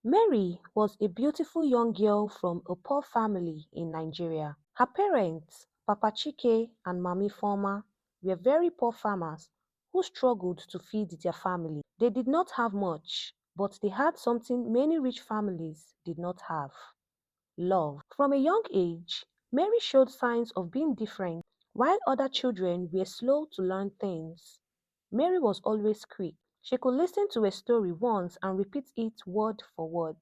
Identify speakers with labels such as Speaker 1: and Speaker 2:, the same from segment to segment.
Speaker 1: Mary was a beautiful young girl from a poor family in Nigeria. Her parents, Papa Chike and Mami Former, were very poor farmers who struggled to feed their family. They did not have much, but they had something many rich families did not have: love. From a young age, Mary showed signs of being different. While other children were slow to learn things, Mary was always quick. She could listen to a story once and repeat it word for word.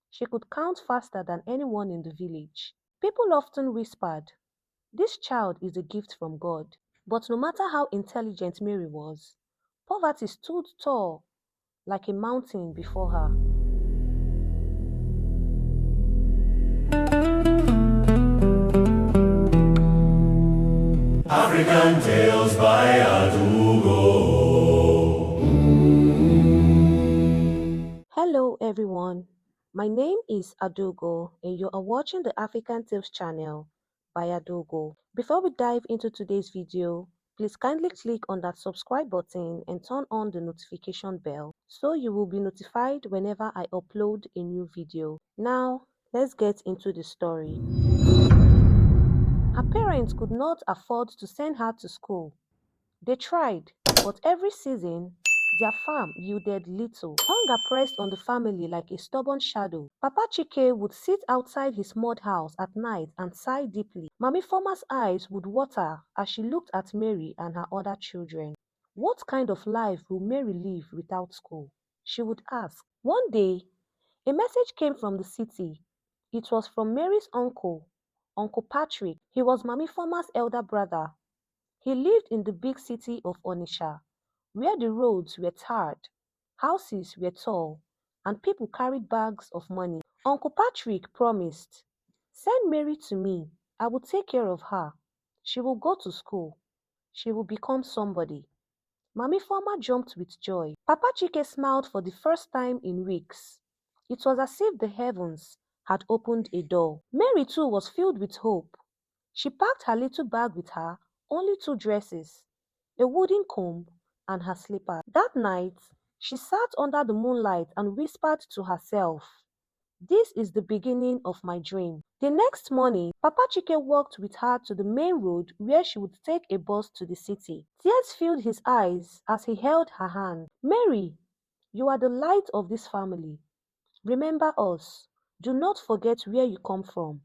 Speaker 1: She could count faster than anyone in the village. People often whispered, "This child is a gift from God." But no matter how intelligent Mary was, poverty stood tall like a mountain before her.
Speaker 2: African Tales by Adaugo.
Speaker 1: Hello everyone, my name is Adaugo and you are watching the African Tales channel by Adaugo. Before we dive into today's video, please kindly click on that subscribe button and turn on the notification bell so you will be notified whenever I upload a new video. Now, let's get into the story. Her parents could not afford to send her to school. They tried, but every season, their farm yielded little. Hunger pressed on the family like a stubborn shadow. Papa Chike would sit outside his mud house at night and sigh deeply. Mami Former's eyes would water as she looked at Mary and her other children. What kind of life will Mary live without school? She would ask. One day, a message came from the city. It was from Mary's uncle, Uncle Patrick. He was Mami Former's elder brother. He lived in the big city of Onitsha, where the roads were tarred, houses were tall, and people carried bags of money. Uncle Patrick promised, "Send Mary to me. I will take care of her. She will go to school. She will become somebody." Mami Former jumped with joy. Papa Chike smiled for the first time in weeks. It was as if the heavens had opened a door. Mary too was filled with hope. She packed her little bag with her, only two dresses, a wooden comb, and her slippers. That night, she sat under the moonlight and whispered to herself, "This is the beginning of my dream." The next morning, Papa Chike walked with her to the main road where she would take a bus to the city. Tears filled his eyes as he held her hand. "Mary, you are the light of this family. Remember us. Do not forget where you come from.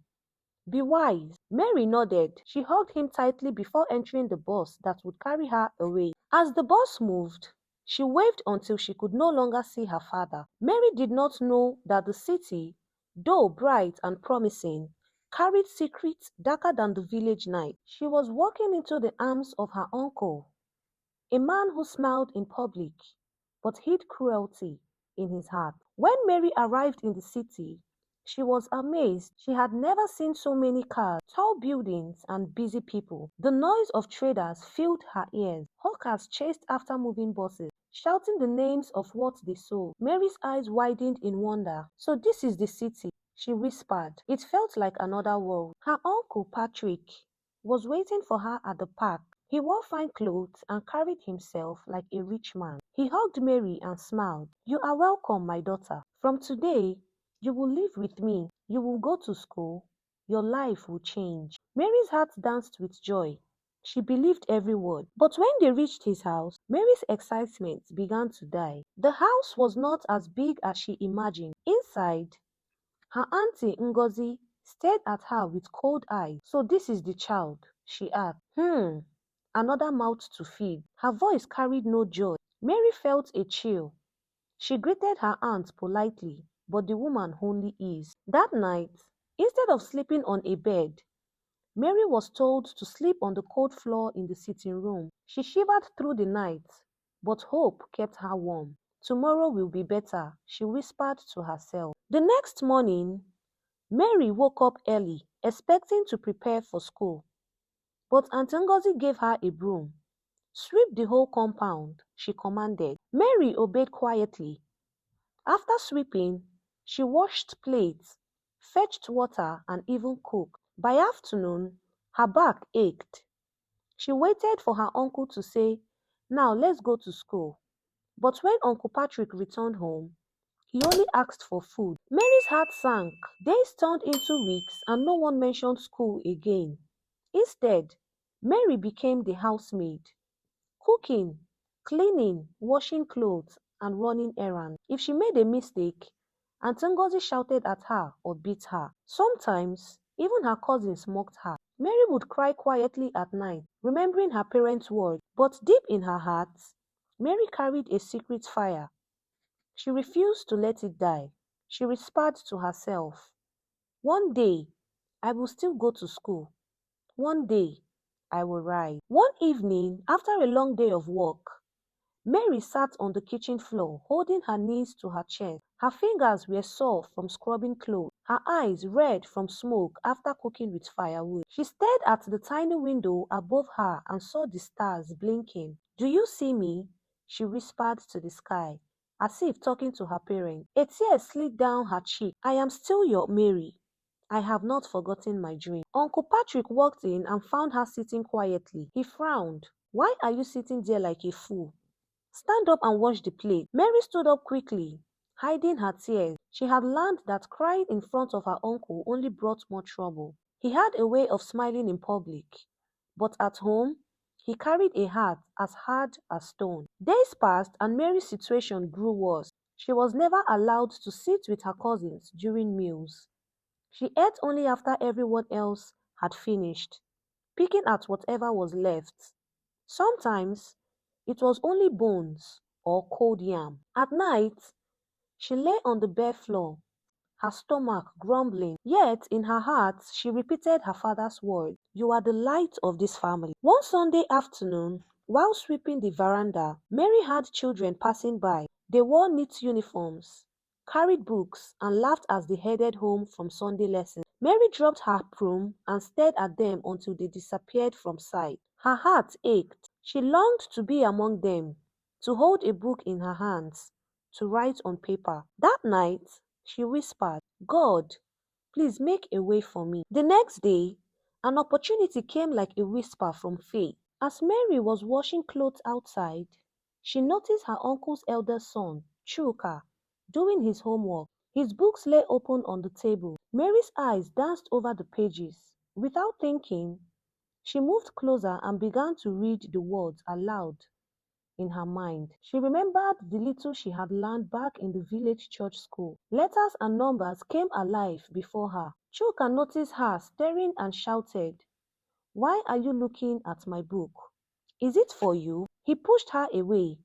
Speaker 1: Be wise." Mary nodded. She hugged him tightly before entering the bus that would carry her away. As the bus moved, she waved until she could no longer see her father. Mary did not know that the city, though bright and promising, carried secrets darker than the village night. She was walking into the arms of her uncle, a man who smiled in public but hid cruelty in his heart. When Mary arrived in the city, she was amazed. She had never seen so many cars, tall buildings, and busy people. The noise of traders filled her ears. Hawkers chased after moving buses, shouting the names of what they sold. Mary's eyes widened in wonder. "So this is the city," she whispered. It felt like another world. Her uncle Patrick was waiting for her at the park. He wore fine clothes and carried himself like a rich man. He hugged Mary and smiled. "You are welcome, my daughter. From today, you will live with me. You will go to school. Your life will change." Mary's heart danced with joy. She believed every word. But when they reached his house, Mary's excitement began to die. The house was not as big as she imagined. Inside, her auntie Ngozi stared at her with cold eyes. "So this is the child?" she asked. Another mouth to feed." Her voice carried no joy. Mary felt a chill. She greeted her aunt politely, but the woman only eased. That night, instead of sleeping on a bed, Mary was told to sleep on the cold floor in the sitting room. She shivered through the night, but hope kept her warm. "Tomorrow will be better," she whispered to herself. The next morning, Mary woke up early, expecting to prepare for school. But Aunt Ngozi gave her a broom. "Sweep the whole compound," she commanded. Mary obeyed quietly. After sweeping, she washed plates, fetched water, and even cooked. By afternoon, her back ached. She waited for her uncle to say, "Now let's go to school." But when Uncle Patrick returned home, He only asked for food. Mary's heart sank. Days turned into weeks and no one mentioned school again. Instead, Mary became the housemaid, cooking, cleaning, washing clothes, and running errands. If she made a mistake, Aunt Ngozi shouted at her or beat her. Sometimes, even her cousins mocked her. Mary would cry quietly at night, remembering her parents' words. But deep in her heart, Mary carried a secret fire. She refused to let it die. She whispered to herself, "One day, I will still go to school. One day, I will rise." One evening, after a long day of work, Mary sat on the kitchen floor, holding her knees to her chest. Her fingers were sore from scrubbing clothes, her eyes red from smoke after cooking with firewood. She stared at the tiny window above her and saw the stars blinking. "Do you see me?" she whispered to the sky, as if talking to her parents. A tear slid down her cheek. "I am still your Mary. I have not forgotten my dream." Uncle Patrick walked in and found her sitting quietly. He frowned. "Why are you sitting there like a fool? Stand up and wash the plate." Mary stood up quickly, hiding her tears. She had learned that crying in front of her uncle only brought more trouble. He had a way of smiling in public, but at home, he carried a heart as hard as stone. Days passed and Mary's situation grew worse. She was never allowed to sit with her cousins during meals. She ate only after everyone else had finished, picking at whatever was left. Sometimes it was only bones or cold yam. At night, she lay on the bare floor, her stomach grumbling. Yet in her heart, she repeated her father's words, "You are the light of this family." One Sunday afternoon, while sweeping the veranda, Mary had children passing by. They wore neat uniforms, carried books, and laughed as they headed home from Sunday lessons. Mary dropped her broom and stared at them until they disappeared from sight. Her heart ached. She longed to be among them, to hold a book in her hands, to write on paper. That night, she whispered, "God, please make a way for me." The next day, an opportunity came like a whisper from fate. As Mary was washing clothes outside, she noticed her uncle's eldest son, Chuka, doing his homework. His books lay open on the table. Mary's eyes danced over the pages. Without thinking, she moved closer and began to read the words aloud in her mind. She remembered the little she had learned back in the village church school. Letters and numbers came alive before her. Chuka noticed her staring and shouted, "Why are you looking at my book? Is it for you?" He pushed her away,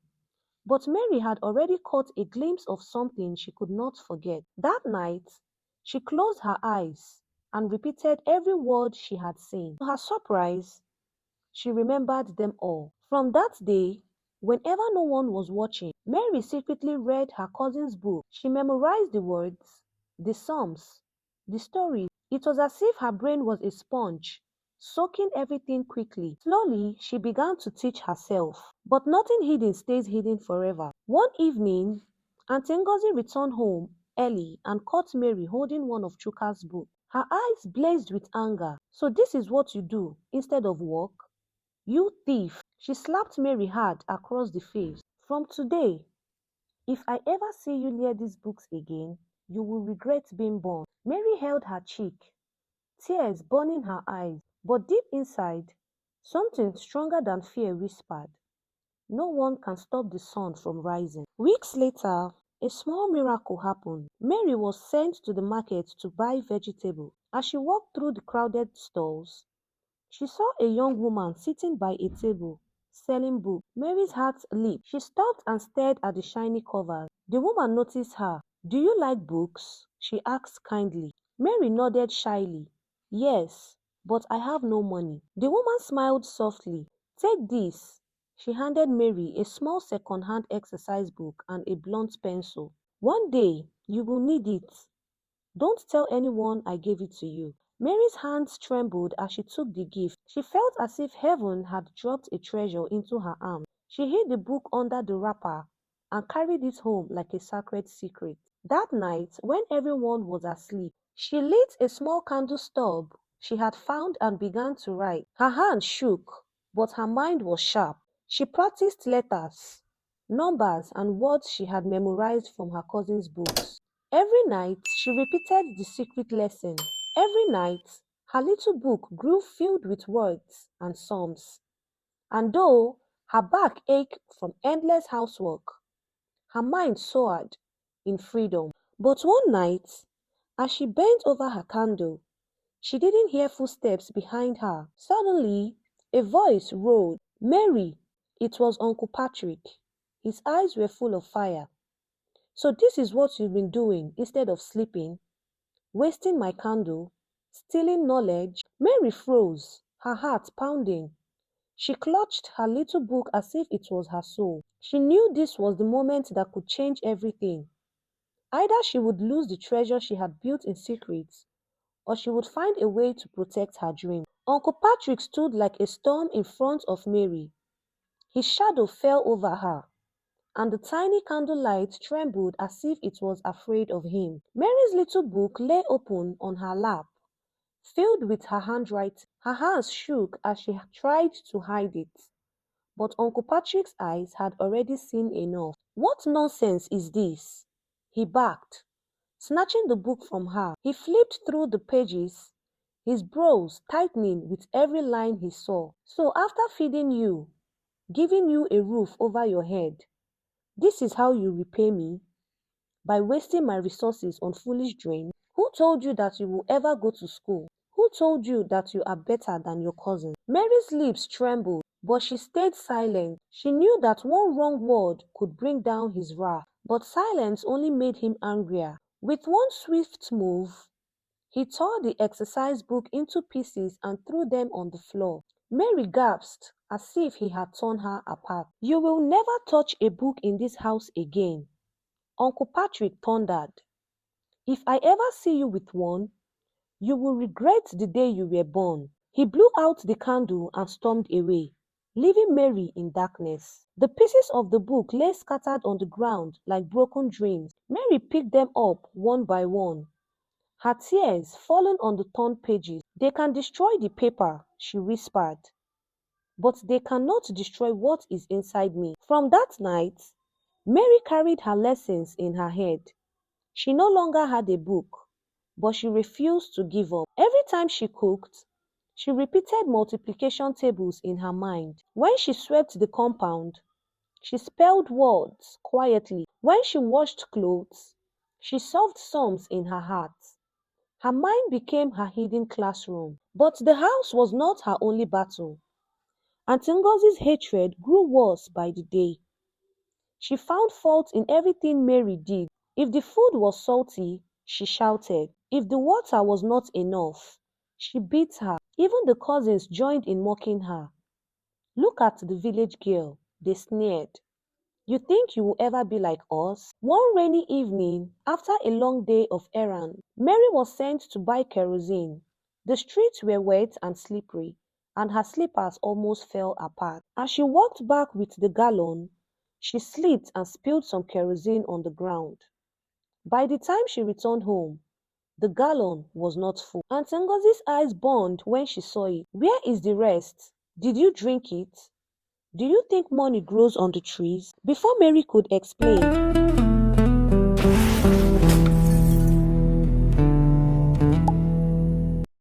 Speaker 1: but Mary had already caught a glimpse of something she could not forget. That night, she closed her eyes and repeated every word she had seen. To her surprise, she remembered them all. From that day, whenever no one was watching, Mary secretly read her cousin's book. She memorized the words, the sums, the stories. It was as if her brain was a sponge, soaking everything quickly. Slowly, she began to teach herself. But nothing hidden stays hidden forever. One evening, Auntie Ngozi returned home early and caught Mary holding one of Chuka's books. Her eyes blazed with anger. "So this is what you do instead of work? You thief!" She slapped Mary hard across the face. "From today, if I ever see you near these books again, you will regret being born." Mary held her cheek, tears burning her eyes, but deep inside, something stronger than fear whispered, "No one can stop the sun from rising." Weeks later, a small miracle happened. Mary was sent to the market to buy vegetables. As she walked through the crowded stalls, she saw a young woman sitting by a table, selling books. Mary's heart leaped. She stopped and stared at the shiny covers. The woman noticed her. "Do you like books?" she asked kindly. Mary nodded shyly. "Yes, but I have no money." The woman smiled softly. "Take this." She handed Mary a small second-hand exercise book and a blunt pencil. "One day, you will need it. Don't tell anyone I gave it to you." Mary's hands trembled as she took the gift. She felt as if heaven had dropped a treasure into her arms. She hid the book under the wrapper and carried it home like a sacred secret. That night, when everyone was asleep, she lit a small candle stub she had found and began to write. Her hand shook, but her mind was sharp. She practiced letters, numbers and words she had memorized from her cousin's books. Every night she repeated the secret lesson. Every night her little book grew filled with words and sums. And though her back ached from endless housework, her mind soared in freedom. But one night, as she bent over her candle, she didn't hear footsteps behind her. Suddenly, a voice roared, "Mary!" It was Uncle Patrick. His eyes were full of fire. "So this is what you've been doing instead of sleeping? Wasting my candle? Stealing knowledge?" Mary froze, her heart pounding. She clutched her little book as if it was her soul. She knew this was the moment that could change everything. Either she would lose the treasure she had built in secret, or she would find a way to protect her dream. Uncle Patrick stood like a storm in front of Mary. His shadow fell over her, and the tiny candlelight trembled as if it was afraid of him. Mary's little book lay open on her lap, filled with her handwriting. Her hands shook as she tried to hide it, but Uncle Patrick's eyes had already seen enough. "What nonsense is this?" he barked, snatching the book from her. He flipped through the pages, his brows tightening with every line he saw. "So after feeding you, giving you a roof over your head, this is how you repay me? By wasting my resources on foolish dreams? Who told you that you will ever go to school? Who told you that you are better than your cousin?" Mary's lips trembled, but she stayed silent. She knew that one wrong word could bring down his wrath, but silence only made him angrier. With one swift move, he tore the exercise book into pieces and threw them on the floor. Mary gasped as if he had torn her apart. "You will never touch a book in this house again," Uncle Patrick thundered. "If I ever see you with one, you will regret the day you were born." He blew out the candle and stormed away, leaving Mary in darkness. The pieces of the book lay scattered on the ground like broken dreams. Mary picked them up one by one, her tears falling on the torn pages. "They can destroy the paper," she whispered, "but they cannot destroy what is inside me." From that night, Mary carried her lessons in her head. She no longer had a book, but she refused to give up. Every time she cooked, she repeated multiplication tables in her mind. When she swept the compound, she spelled words quietly. When she washed clothes, she solved sums in her heart. Her mind became her hidden classroom. But the house was not her only battle. Aunty Ngozi's hatred grew worse by the day. She found fault in everything Mary did. If the food was salty, she shouted. If the water was not enough, she beat her. Even the cousins joined in mocking her. "Look at the village girl," they sneered. "You think you will ever be like us?" One rainy evening, after a long day of errands, Mary was sent to buy kerosene. The streets were wet and slippery, and her slippers almost fell apart. As she walked back with the gallon, she slipped and spilled some kerosene on the ground. By the time she returned home, the gallon was not full. Aunty Ngozi's eyes burned when she saw it. "Where is the rest? Did you drink it? Do you think money grows on the trees?" Before Mary could explain,